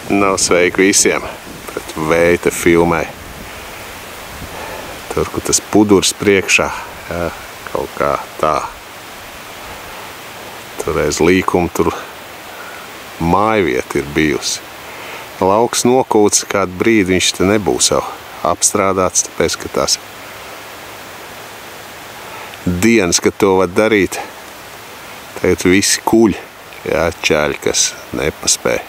Nav sveiki visiem, bet vēja te filmē. Tur, kur tas pudurs priekšā, jā, kaut kā tā. Tur aiz līkuma, tur mājvieta ir bijusi. Lauks nokūts, kādu brīdi viņš te nebūs jau apstrādāts, tāpēc, ka tās dienas, kad to var darīt, tagad visi kuļi, jā, ķēļi, kas nepaspēja.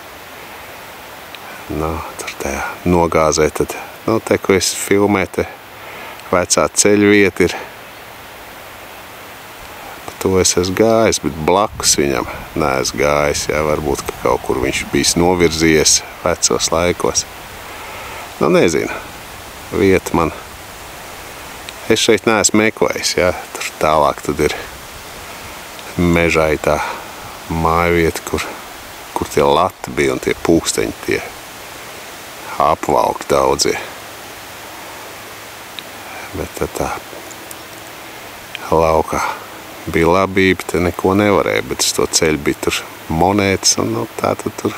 Tur tajā nogāzē, tad, te, ko es filmē, te vecā ceļvieta ir. Pa to es esmu gājis, bet blakus viņam neesmu gājis, jā, varbūt, ka kaut kur viņš bijis novirzījies vecos laikos. Nezinu, vieta man. Es šeit neesmu meklējis, jā, tur tālāk tad ir mežai tā mājvieta, kur tie lati bija un tie pūksteņi, tie apvalki daudzie. Bet tad tā laukā bija labība, te neko nevarēja, bet uz to ceļu bija tur monētas, un tā tad tur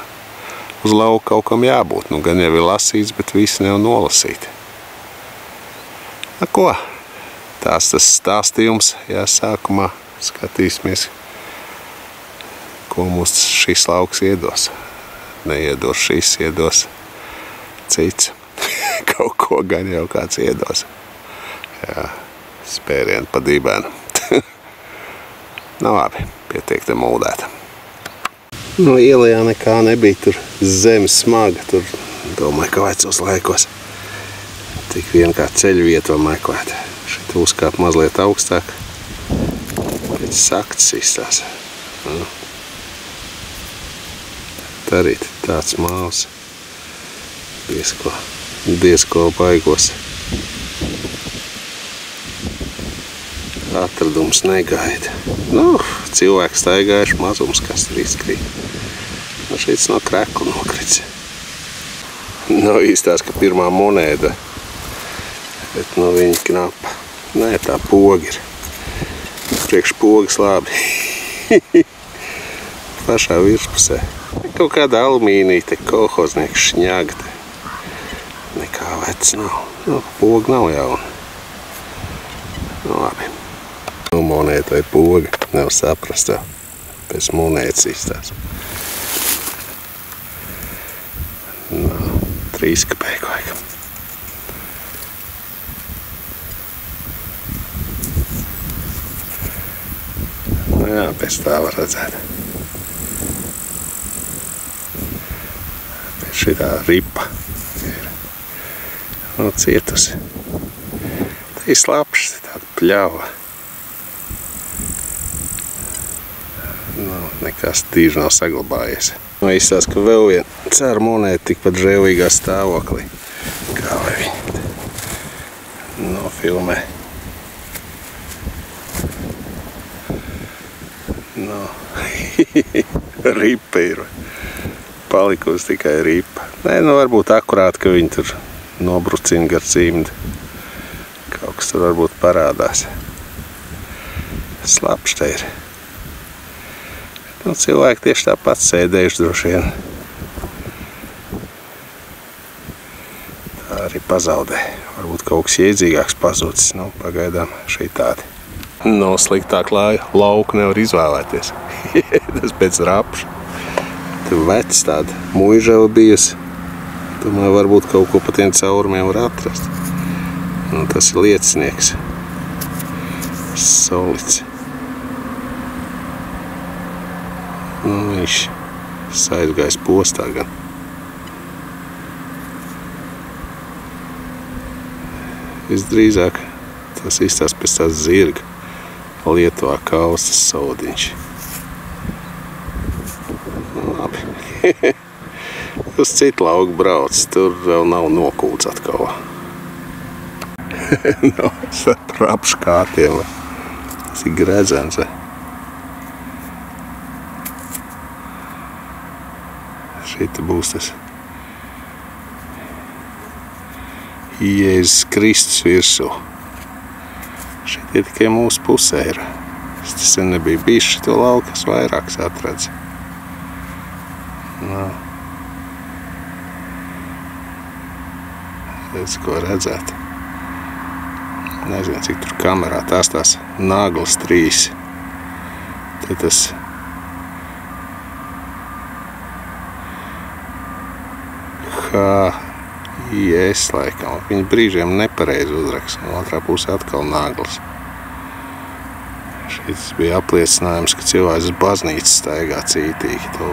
uz lauka kaut kam jābūt. Gan jau ir lasīts, bet visi nav nolasīti. Ko? Tas stāstījums, jā, sākumā skatīsimies, ko mums šis lauks iedos. Neiedos šis, iedos cits. Kaut ko gan jau kāds iedos. Jā, spērienu pa dībēnu. Labi, pietiek te muldēt. Ielajā nekā nebija, tur zemes smaga, tur domāju, ka vecos laikos tik vien kā ceļu vietu var meklēt. Šeit uzkāp mazliet augstāk, pēc saktas izstās. Tā arī tāds māls, diezko baigos. Atradums negaida. Cilvēks staigājuši mazums, kas tur izkrīt. Šeit no krekla nokrits. Īstās, ka pirmā monēta, bet viņa knapa. Nē, tā poga ir. Priekš pogas labi. Pašā virspusē. Kaut kāda alumīnija, te kolhoznieks šņaga. Nekā vecs nav. Poga nav jauna. Labi. Monēta vai poga, nav saprast vēl. Pēc monētas izstās. 3 kapeiku laikam. Jā, pēc tā var redzēt. Pēc šitā ripa ir cietusi. Tā ir slapšs, tāda pļauva. Nekas tīži nav saglabājies. Izstās, ka vēl viena cera monēta tikpat žēlīgā stāvoklī. Kā vai viņi nofilmē. Ripa ir. Palikusi tikai ripa. Varbūt akurāt, ka viņi tur nobrucina gar cimdu. Kaut kas tur varbūt parādās. Slapš te ir. Cilvēki tieši tāpat sēdējuši droši vien. Tā arī pazaudē. Varbūt kaut kas iedzīgāks pazūcis. Pagaidām šeit tādi. Sliktāk lauku nevar izvēlēties. Tas pēc rapša. Tur vecs tāda muižava bijusi. Domāju, varbūt kaut ko pa tiem caurumiem var atrast. Tas ir liecinieks. Solits. Viņš aizgājis postā gan. Visdrīzāk tas izstās pēc tās zirga. Lietuvā kaustas saudiņš. Labi. Uz citu lauku brauc, tur vēl nav nokūts atkal. Ar rapškātiem. Tas ir gredzens. Šeit būs tas Jēzus Kristus virsū. Šeit ir tikai mūsu pusē ir. Es sen nebija bijis šito lauku, es vairākas atradzu. Redz, ko redzēt. Nezinu, cik tur kamerā tās naglas 3. Te tas HIS laikam. Viņi brīžiem nepareizi uzraksta. Un otrā pusē atkal naglas. Šis bija apliecinājums, ka cilvēks uz baznīcu staigā cītīgi. To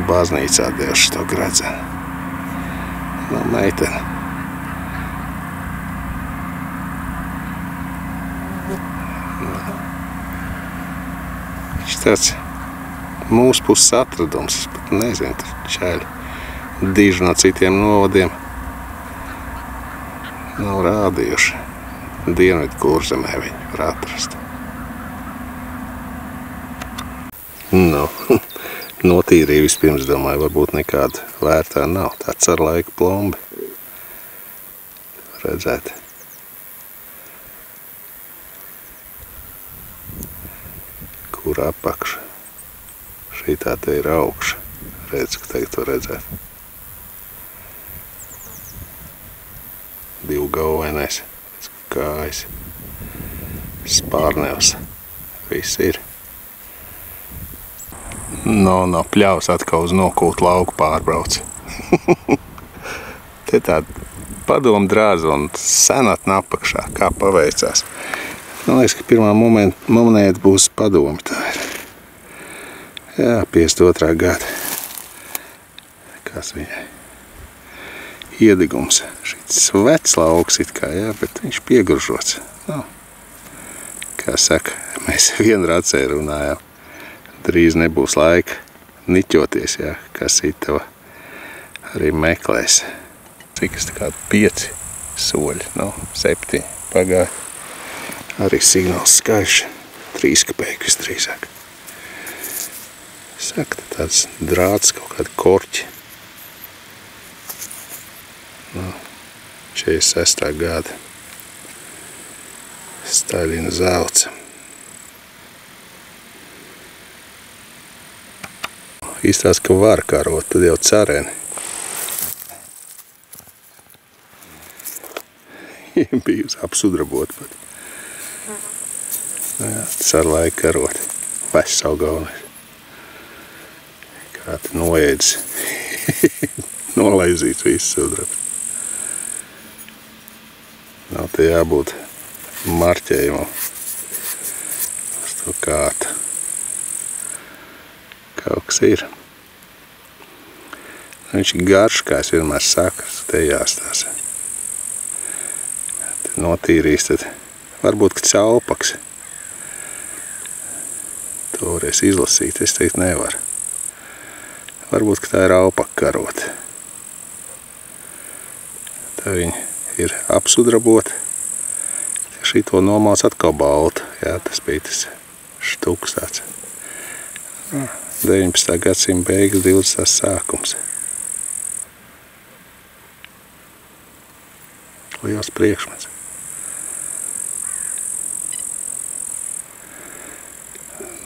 baznīcā Dievs to gredzenu. No meitene. Viņš tāds mūsu puses atradums. Es pat nezinu, tur čaļi diži no citiem novadiem nav rādījuši. Dienvidu Kurzemē viņi var atrast. Nu, notīrīja vispirms, domāju, varbūt nekāda vērtā nav. Tāds ar laiku plombi. Redzēt. Kur apakša. Šitā te ir augša. Redz, ka tagad to redzēt. Divgauvainais. Kājas. Spārnevs. Viss ir. No pļavas atkal uz nokūtu lauku pārbrauc. Te tāda padoma drāza un senatna apakšā, kā paveicās. Man liekas, ka pirmā monēta būs padoma. Tā ir. Jā, 52. gada. Kas viņai? Iedigums. Šis vecs lauks it kā, jā, bet viņš pieguržots. No. Kā saka, mēs vienracē runājām. Drīz nebūs laika niķoties, jā, kas itava arī meklēs. Cik es tā kā 5 soļi, no 7 pagāja. Arī signāls skaišs, 3 kapeiku visdrīzāk. Saka, tāds drāts, kaut kādi korķi. No, 46. gada. Staļina zelts. Īstās, ka var karot, tad jau careni. Bijusi apsudrabot pat. Nu jā, tas ar laiku karot. Veš savu galvenais. Kā te noēdis. Nolaizīts viss sudrabs. Nav te jābūt marķējumam. Uz to kātu. Kaut kas ir. Viņš ir garš, kā es vienmēr saku, te jāstās. Te notīrīs, tad varbūt, ka caupaks. To varēs izlasīt, es teikt nevaru. Varbūt, ka tā ir aupaka karota. Tā viņa ir apsudrabota. Šito nomals atkal balta. Jā, tas bija tas štuks tāds. 19. gadsimta beigas, 20. sākums. Liels priekšmets.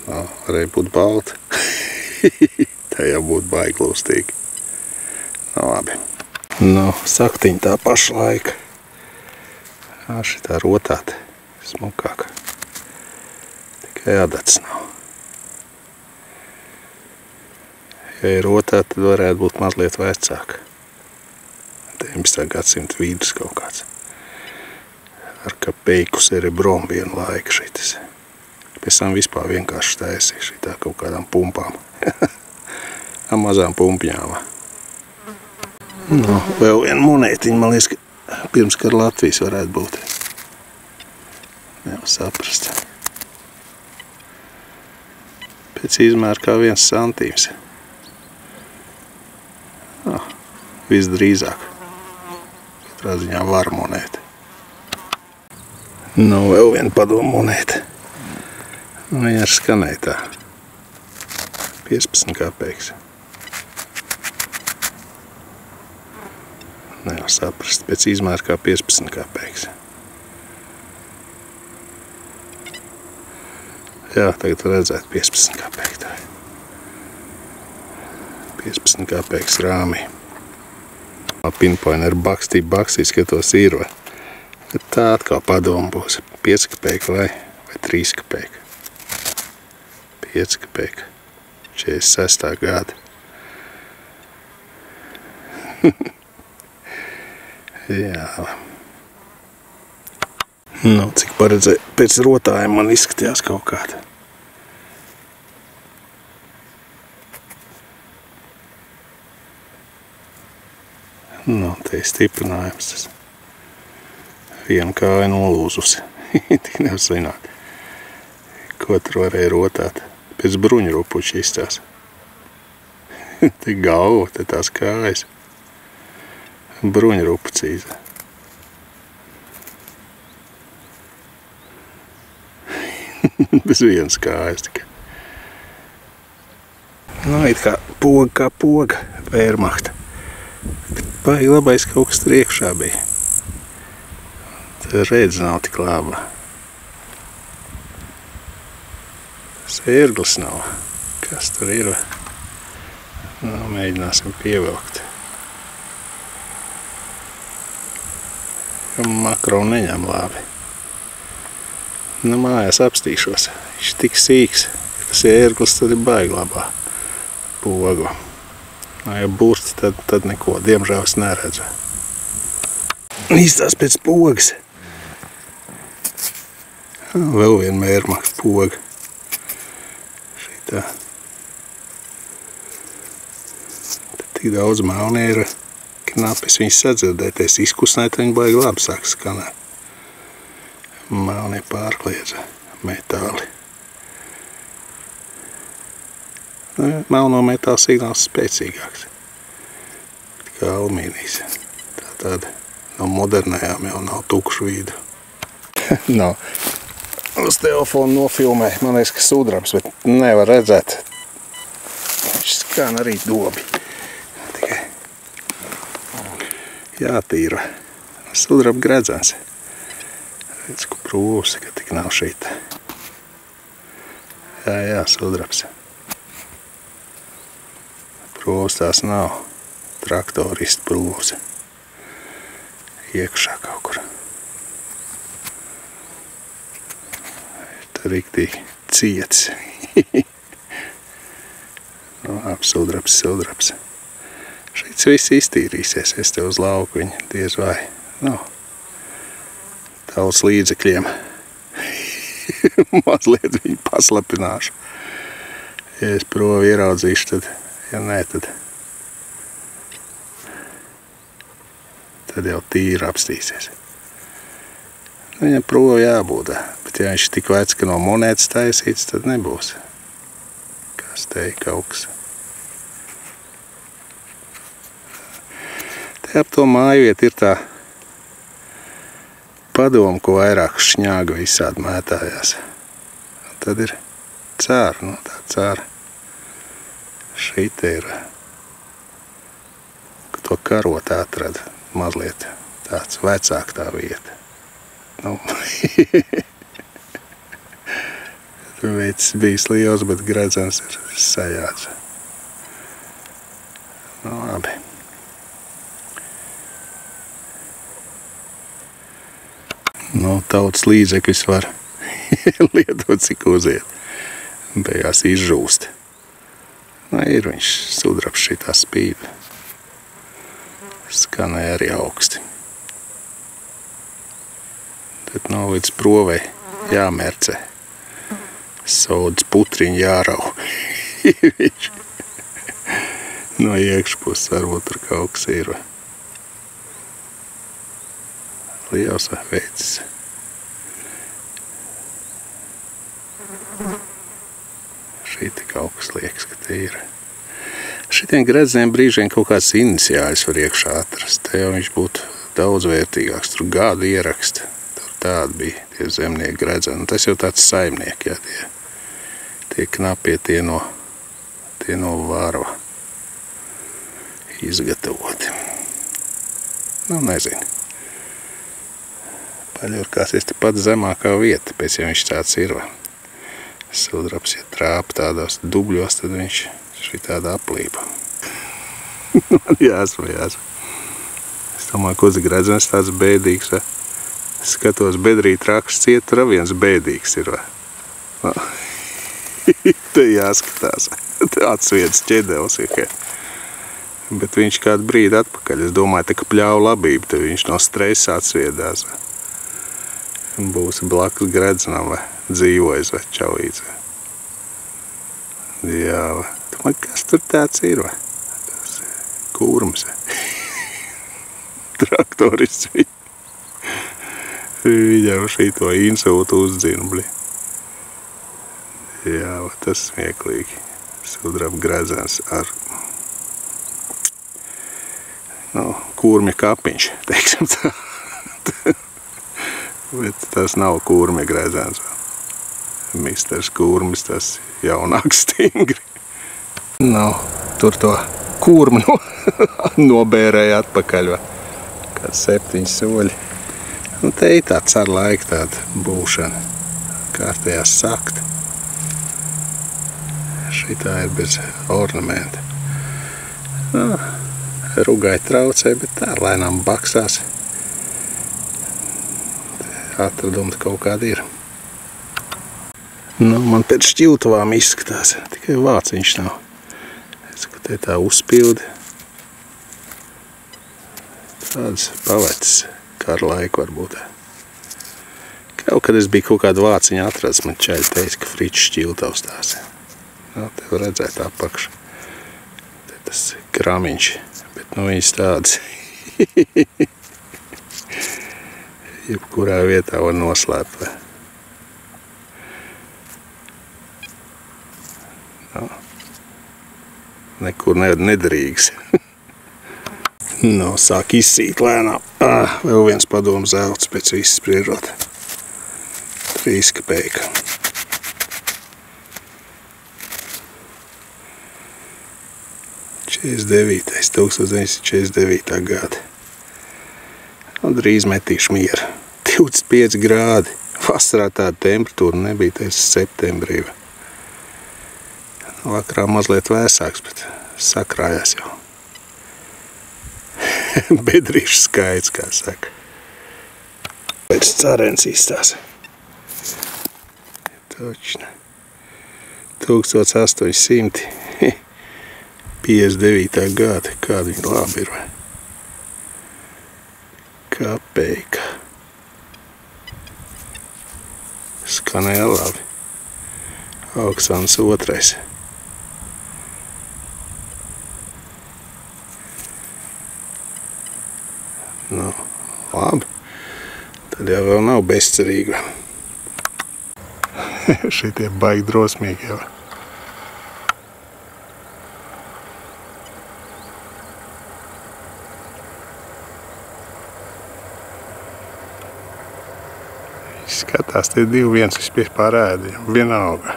No, varēja būt balta. Tā jau būtu baigi lūstīgi. No, labi. No, saktiņa tā paša laika. Šitā rotāte smukāka. Tikai adats nav. Ja ir rotāte, tad varētu būt mazliet vecāka. 19. gadsimta vidus kaut kāds. Ar kapeiku cerebrom vienu laiku šitas. Pēc tam vispār vienkārši taisīja šitā kaut kādām pumpām. Ar mazām pumpiņām. No, vēl viena monētiņa, man liekas, ka pirms kara Latvijas varētu būt. Nevar saprast. Pēc izmēra kā 1 santīms. No, visdrīzāk. Katrā ziņā var monēta. No, vēl viena padomu monēta. Viņa ar skanēja tā. 15 kapeiks. Nevar saprast, pēc izmēra kā 15 kapeiks. Jā, tagad redzēt 15 kapeiku tā. 15 kapeiks rāmī. Pinpoiner bakstī, skatos ir, vai. Bet tā atkal padoma būs 5 kapēka vai 3 kapēka. 5 kapēka. 46. gada. Jā. Nu, cik paredzēja, pēc rotājuma man izskatījās kaut kāda. Nu, te ir stiprinājums tas. Viena kāja nolūzusi. Tik nevar zināt, ko tur varēja rotāt. Pēc bruņurupuča izstās. Te galva, te tās kājas. Bruņurupucīza. Bez vienas kājas tikai. Nu, it kā poga, Wehrmachta. Bet baigi labais kaut kas tur iekšā bija. Tā redz nav tik laba. Sērglis nav. Kas tur ir? Nu, mēģināsim pievilkt. Makro neņem labi. Nu, mājās apstīšos. Viņš tik sīks. Tas ērglis tad ir baigi labā pogu. Ja burti, tad neko. Diemžēl es neredzu. Īstās pēc pogas. Vēl viena Wehrmachta poga. Šitā. Tad tik daudz melnie ir. Knapi es viņas sadzirdēties. Izkusnēt viņi baigi labi sāk skanēt. Melnie pārkliedza metāli. Melno metāla signāls spēcīgāks. Tikai alumīnijas. Tātad no modernajām jau nav tukšu vīdu. Nav. Uz telefonu nofilmē. Man liekas, ka sudrabs, bet nevar redzēt. Viņš skan arī dobi. Tikai jātīra. Sudraba gredzens. Redz, ko prūs, ka tik nav šita. Jā, sudrabs. Prūs tās nav. Traktoristu prūs. Iekšā kaut kur. Tā riktīgi ciets. Nu, sudrabs. Šeit viss iztīrīsies. Es te uz lauku viņu diez vai. Nu. Tautas līdzekļiem. Mazliet viņu paslapināšu. Ja es provu ieraudzīšu, tad, ja nē, tad jau tīri apstīsies. Viņam provu jābūt, bet ja viņš tik vecs, ka no monētas taisīts, tad nebūs. Kas te ir kaut kas. Te ap to mājvietu ir tā padomu, ko vairāk šņāga visādi mētājās. Un tad ir cēra, nu tā cēra. Šita ir, ka to karot atrada mazliet tāds vecāk tā vieta. Nu, veids bijis liels, bet gredzens ir sajāds. Nu, labi. Nu, tautas līdzekļus var lietot, cik uziet. Beigās izžūst. Nu, ir viņš sudrabs šitā spīd. Skanēja arī augsti. Tad nav līdz provei jāmērcē. Sodas putriņu jārau. No iekšpuses varbūt tur kaut kas ir. Liels veids. Šeit kaut kas liekas, ka te ir. Šitiem gredziem brīžiem kaut kāds iniciāļus var iekšā atrast. Te jau viņš būtu daudz vērtīgāks. Tur gadu ieraksta. Tur tādi bija tie zemnieki gredzeni. Tas jau tāds saimnieki, jā, tie knapie, tie no varva izgatavoti. Nu, nezinu. Paļurkāsies te pat zemākā vieta, pēc ja viņš tāds ir. Sudrabs, ja trāpa tādos dubļos, tad viņš šitāda aplīpa. Jāsmējās. Es domāju, ko gredzens tāds bēdīgs, vai? Skatos, bedrīt raksts ciet, tur viens bēdīgs ir, vai? Te jāskatās. Tāds viens ķedels ir, bet viņš kādu brīdi atpakaļ. Es domāju, tā ka pļauj labību, te viņš no stresa atsviedās. Būs blakus gredzenam, vai dzīvojas, vai čauīts. Jā, vai. Domāju, kas tur tāds ir, vai? Tas kūrums, vai? Traktorists viņa. Viņam šito insūtu uzdzina, bļi. Jā, vai tas smieklīgi. Sudraba gredzens ar kūrmja kapiņš, teiksim tā. Bet tas nav kūrmja gredzens. Misters Kūrmis, tas jaunāks stingri. Tur to kūrmu nobērēja atpakaļ, vai kāds 7 soļi. Te ir tāds ar laiku tāda būšana, kārtējā sakta. Šitā ir bez ornamenta. Rugai traucē, bet tā lēnām baksās. Atradums kaut kāda ir. Man pēc šķiltavām izskatās, tikai vāciņš nav. Es, ka te tā uzpildi. Tādas pavecis, kā ar laiku varbūt. Kaut kad es biju kaut kādu vāciņu atradis, man čaļi teica, ka fričs šķiltavs tās. Te var redzēt apakšu. Te tas kramiņš, bet viņas tādas. Jebkurā vietā var noslēpt. Nekur nederīgs. Sāk izsīt lēnām. Vēl viens padomu zelts pēc viss spriežot. 3 kapeka. $49. 1949. gada. Drīz metīšu mieru. 25 grādi. Vasarā tāda temperatūra nebija, teicis septembrī. Vakarā mazliet vēsāks, bet sakrājās jau. Bedrīšu skaits, kā saka. Pēc carens izstās. Točna. 1859. gada. Kāda viņa labi ir, vai? Kapeika. Skanēja labi. Auksans 2. Labi. Tad jau vēl nav bezcerīgi. Šitie baigi drosmīgi jau. Skatās, tie 2 viens vispēc pārēdi, vienalga.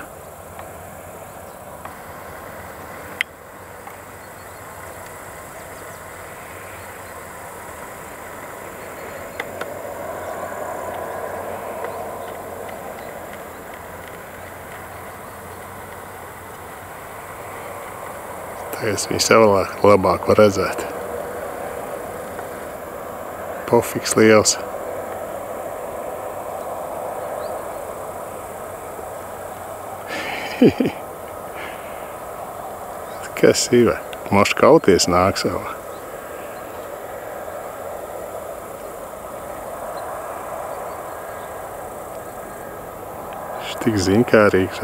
Tagad viņi savādāk labāk var redzēt. Pofiks liels. Kas ir? Moš kauties nāk savā. Viņš tik zinkārīgs.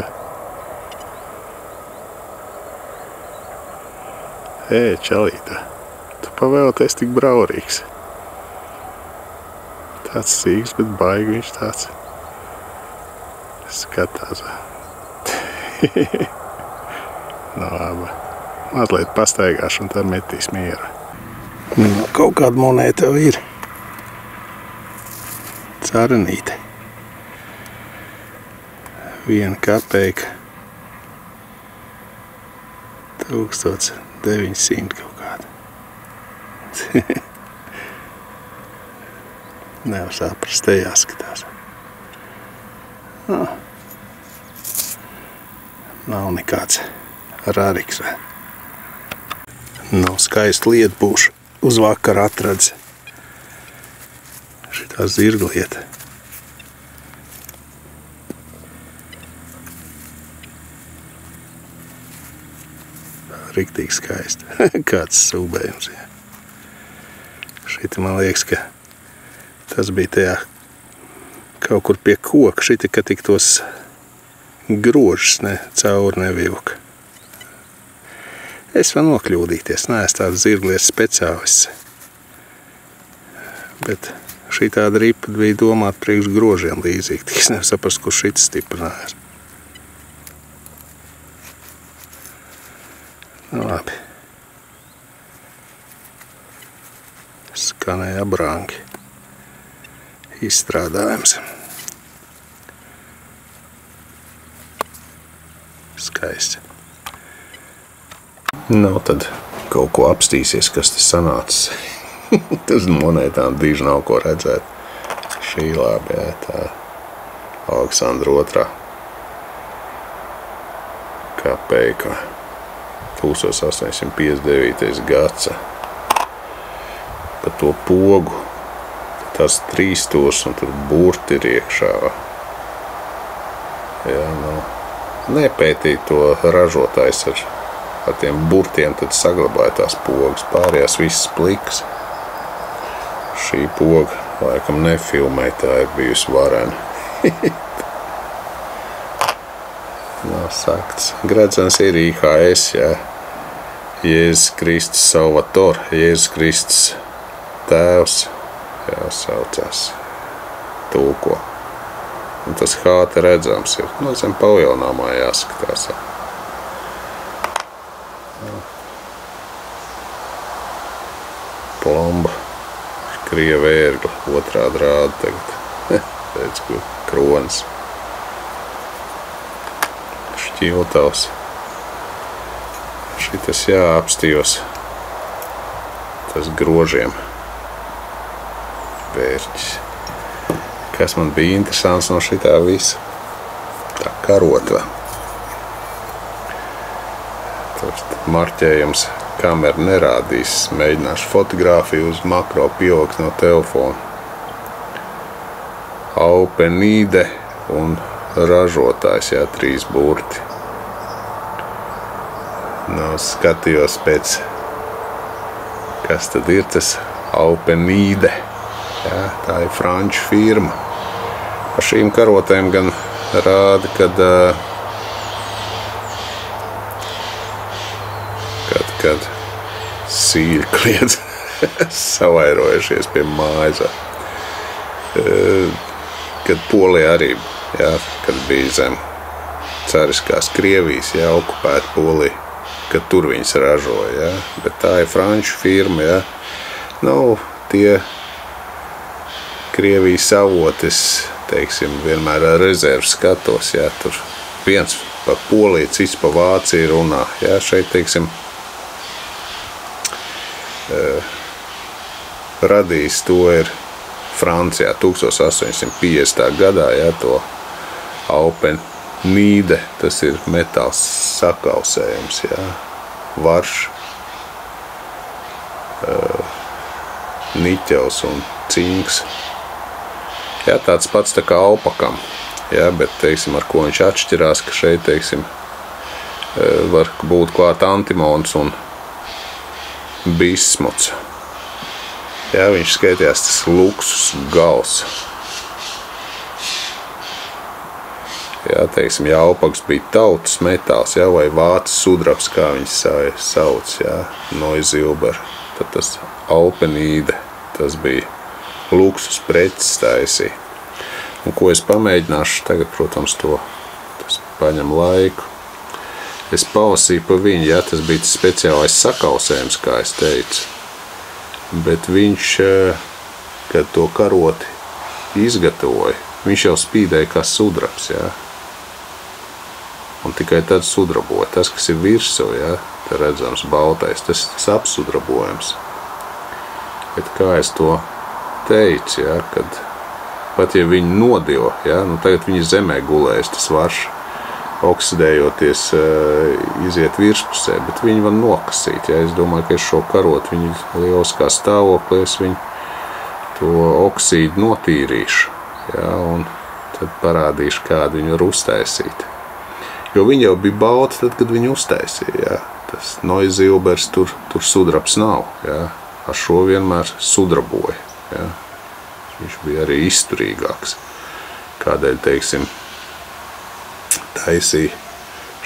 Čalītā, tu pavēl, esi tik braurīgs. Tāds sīgs, bet baigi viņš tāds. Skatās. Labi. Mazliet pastaigāšu un tad metīs mieru. Kaut kāda monēta jau ir. Carenīte. 1 kapeika. 1900 kaut kāda. Nevar saprast, te jāskatās. Nav nekāds rariks. Nav skaisti lieta būšu uz vakaru atradzi. Šitā zirglieta. Riktīgi skaisti. Kāds sūbējums, jā. Šita man liekas, ka tas bija tajā kaut kur pie koka. Šita, ka tik tos grožus cauri nevilka. Es varu nokļūdīties, neesmu tāds zirglietas speciālists. Bet šī tāda ripa bija domāta priekš grožiem līdzīgi. Tik es nevaru saprast, kur šits stiprinājās. Nu, labi. Skanēja abrangi. Izstrādājums. Skaisti. Nu, tad kaut ko apstīsies, kas te sanācis. Tas monētām diži nav ko redzēt. Šī labi, jā, tā Aleksandra II. Kapeika. 1859. gads. Pa to pogu. Tas 3 stūrs un tur burti ir iekšā. Jā, nu, nepētīt to ražotājs ar tiem burtiem, tad saglabāja tās pogas. Pārējās visas plikas. Šī poga, laikam, nefilmēja, tā ir bijusi varena. Nav sakts. Gredzens ir IHS, jā. Jēzus Kristus Salvator, Jēzus Kristus tēvs, jā, saucās, tulko. Un tas H te redzams ir, nu, zem pavilnāmā jāskatās. Plomba, krieva ērgla, otrā rāda tagad, redz, kur kronas. Šķiltavs. Šitas jāapstījos. Tas grožiem. Vērķis. Kas man bija interesants no šitā visa? Tā karotva. Tas marķējums kamera nerādīs. Mēģināšu fotogrāfiju uz makro pielikt no telefona. Aupenīde un ražotājs, jā, 3 burti. Nu, skatījos pēc, kas tad ir tas Aupenīde. Jā, tā ir franču firma. Par šīm karotēm gan rāda, kad sīļi kliedz savairojušies pie mājas. Kad Polija arī, jā, kad bija zem cariskās Krievijas, jā, okupēta Polija, kad tur viņas ražoja, jā. Bet tā ir franču firma, jā. Nu, tie Krievijas avotis, teiksim, vienmēr ar rezervu skatos, jā, tur viens par Poliju, cits par Vāciju runā, jā, šeit, teiksim, radījis to ir Francijā 1850. gadā, jā, to Aupenīde, tas ir metāls sakausējums, jā, varš, niķels un cinks. Jā, tāds pats tā kā alpakam, jā, bet, teiksim, ar ko viņš atšķirās, ka šeit, teiksim, var būt klāt antimons un bismuts. Jā, viņš skaitījās tas luksus gals. Jā, teiksim, ja alpaks bija tautas metāls, jā, vai vācis sudrabs, kā viņš sauc, jā, Noizilber, tad tas Aupenīde, tas bija luksus preces taisī. Un ko es pamēģināšu tagad, protams, tas paņem laiku. Es palasīju pa viņu, jā, tas bija tas speciālais sakausējums, kā es teicu. Bet viņš, kad to karoti izgatavoja, viņš jau spīdēja kā sudrabs, jā. Un tikai tad sudraboja. Tas, kas ir virsū, jā, te redzams baltais, tas apsudrabojums. Bet kā es to teicu, jā, kad pat ja viņi nodila, jā, nu tagad viņi zemē gulējas, tas varš oksidējoties iziet virspusē, bet viņi var nokasīt, jā, es domāju, ka es šo karotu, viņi lieliskā stāvoklī, es viņu to oksīdu notīrīšu, jā, un tad parādīšu, kādu viņu var uztaisīt. Jo viņa jau bija balta tad, kad viņu uztaisīja, jā. Tas Noisilbers tur sudrabs nav, jā. Ar šo vienmēr sudraboja, jā. Viņš bija arī izturīgāks. Kādēļ, teiksim, taisīja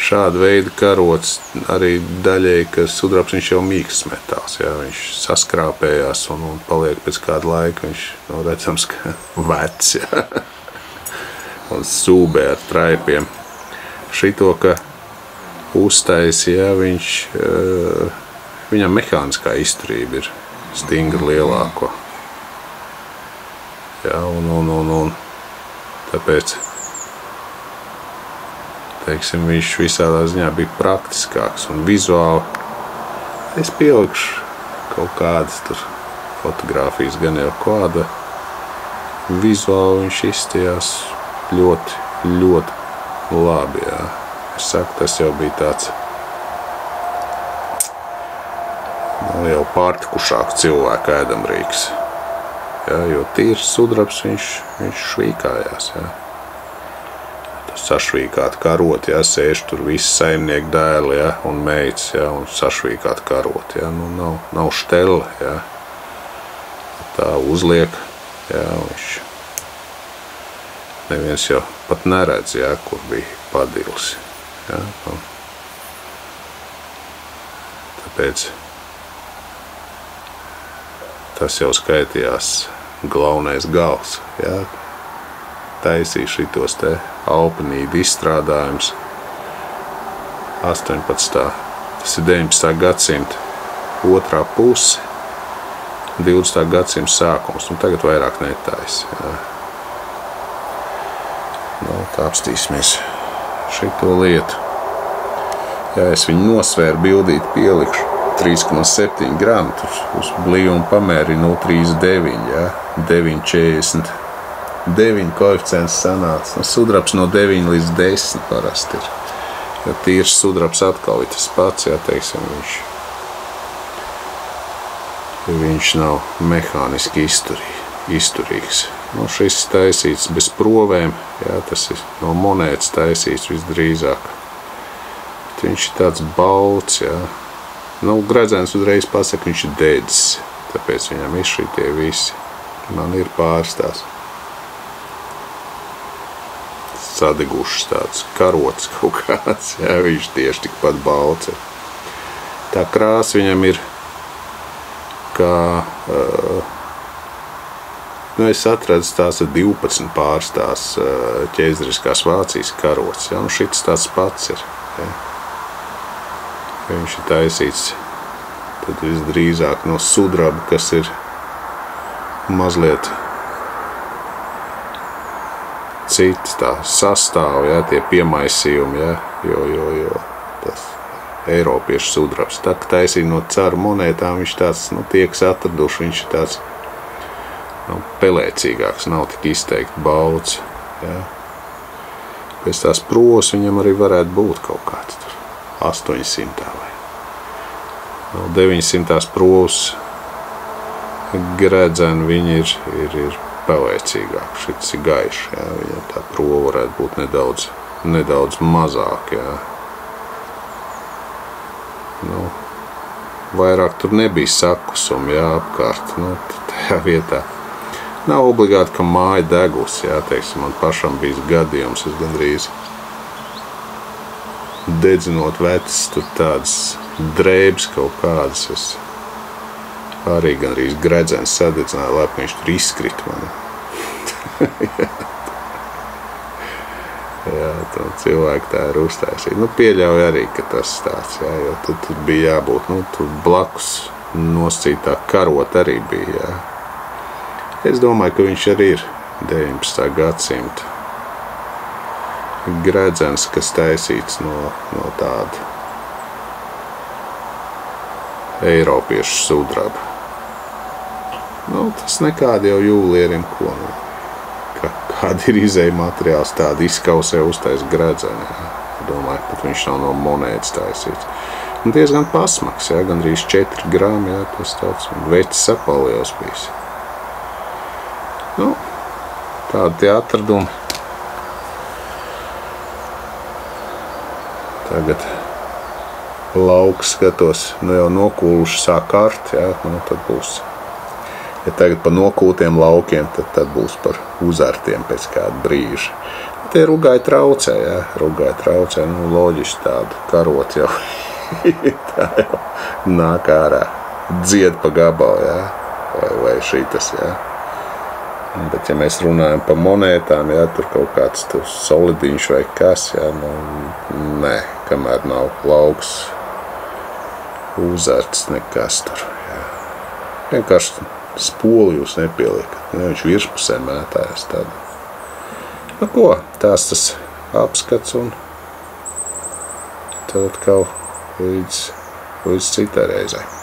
šādu veidu karots arī daļēji, ka sudrabs viņš jau mīksts metāls, jā. Viņš saskrāpējās un paliek pēc kāda laika, viņš nav redzams, ka vecs, jā. Un sūbē ar traipiem. Šito, ka uztaisi, jā, viņam mehāniskā izturība ir stingri lielāko. Jā, un tāpēc, teiksim, viņš visādā ziņā bija praktiskāks un vizuāli. Es pielikšu kaut kādas tur fotogrāfijas, gan jau kāda. Vizuāli viņš izstījās ļoti, ļoti labi, jā. Es saku, tas jau bija tāds jau pārtikušāk cilvēku ēdamrīks. Jā, jo tīrs sudrabs viņš švīkājās, jā. Tas sašvīkāt karot, jā, sēž tur visi saimnieku dēli, jā, un meitas, jā, un sašvīkāt karot, jā. Nu, nav štela, jā. Tā uzliek, jā, viņš neviens jau pat neredz, jā, kur bija padils. Jā, tāpēc tas jau skaitījās galvenais gals. Jā. Taisīja šitos te alpinīdu izstrādājums 18. Tas ir 19. gadsimta otrā puse, 20. gadsimta sākums, un tagad vairāk netaisa. Jā. Tā apstīsimies šito lietu. Jā, es viņu nosvēru, bildīt pielikšu 3,7 gramu, uz blīvumu pamēri 0,39, jā, 9,49 koeficients sanāca. Sudrabs no 9 līdz 10 parasti ir. Ja tīrs sudrabs atkal ir tas pats, jā, teiksim, viņš nav mehāniski izturīgs. Nu, šis taisīts bez provēm, jā, tas ir no monētas taisīts visdrīzāk. Bet viņš ir tāds balts, jā. Nu, gredzens uzreiz pasaka, viņš ir dedzis, tāpēc viņam ir šitie visi. Man ir pāris tās sadegušas tāds karots kaut kāds, jā, viņš tieši tikpat balts ir. Tā krāsa viņam ir kā... Nu, es atradu tās 12 pāris tās ķēzariskās Vācijas karots. Ja? Nu, šits tāds pats ir. Ja? Viņš ir taisīts tad visdrīzāk no sudraba, kas ir mazliet cits tā sastāv, ja? Tie piemaisījumi, ja? Jo tas eiropiešu sudrabs. Tā, ka taisīja no caru monētām, viņš tāds, nu, tieks atraduši, viņš ir tāds pelēcīgāks, nav tik izteikti balts. Jā. Pēc tās pros viņam arī varētu būt kaut kāds tur 800 vai 900 pros gredzeni viņi ir pelēcīgāk. Šits ir gaišs, jā. Viņam tā prova varētu būt nedaudz mazāk, jā. Nu, vairāk tur nebija sakusumi, jā, apkārt, nu, tajā vietā. Nav obligāti, ka māja degus, jā, teiksim, man pašam bijis gadījums, es gandrīz dedzinot vecas, tur tādas drēbes kaut kādas, es arī gandrīz gredzens sadedzināju, lai viņš tur izkrit man. Jā, tā cilvēki tā ir uztaisīti. Nu, pieļauj arī, ka tas tāds, jā, jo tur bija jābūt, nu, tur blakus noscītā karot arī bija, jā. Es domāju, ka viņš arī ir 19. gadsimta gredzens, kas taisīts no tāda eiropiešu sudraba. Nu, tas nekādi jau jūlierim, ko, nu, kāda ir izēja materiāls, tāda izkausē uztais gredzeni, jā. Domāju, pat viņš nav no monētas taisīts. Un diezgan pasmaks, jā, gandrīz 4 grami, jā, tas tāds vecs sapaliels bijis. Nu, tādi tie atradumi. Tagad lauks skatos, nu jau nokūluši sāk kārt, jā, nu tad būs. Ja tagad pa nokūtiem laukiem, tad būs par uzartiem pēc kāda brīža. Tie rugai traucē, jā, rugai traucē, nu loģiski tādu karot jau. Tā jau nāk ārā, dzied pa gabalu, jā, vai šitas, jā. Bet, ja mēs runājam par monētām, jā, tur kaut kāds tur solidiņš vai kas, jā, nu, nē, kamēr nav lauks uzarts nekas tur, jā. Vienkārši spoli jūs nepieliekat, ne, viņš virspusē mētājas tādu. Nu ko, tās tas apskats un tad atkal līdz citai reizei.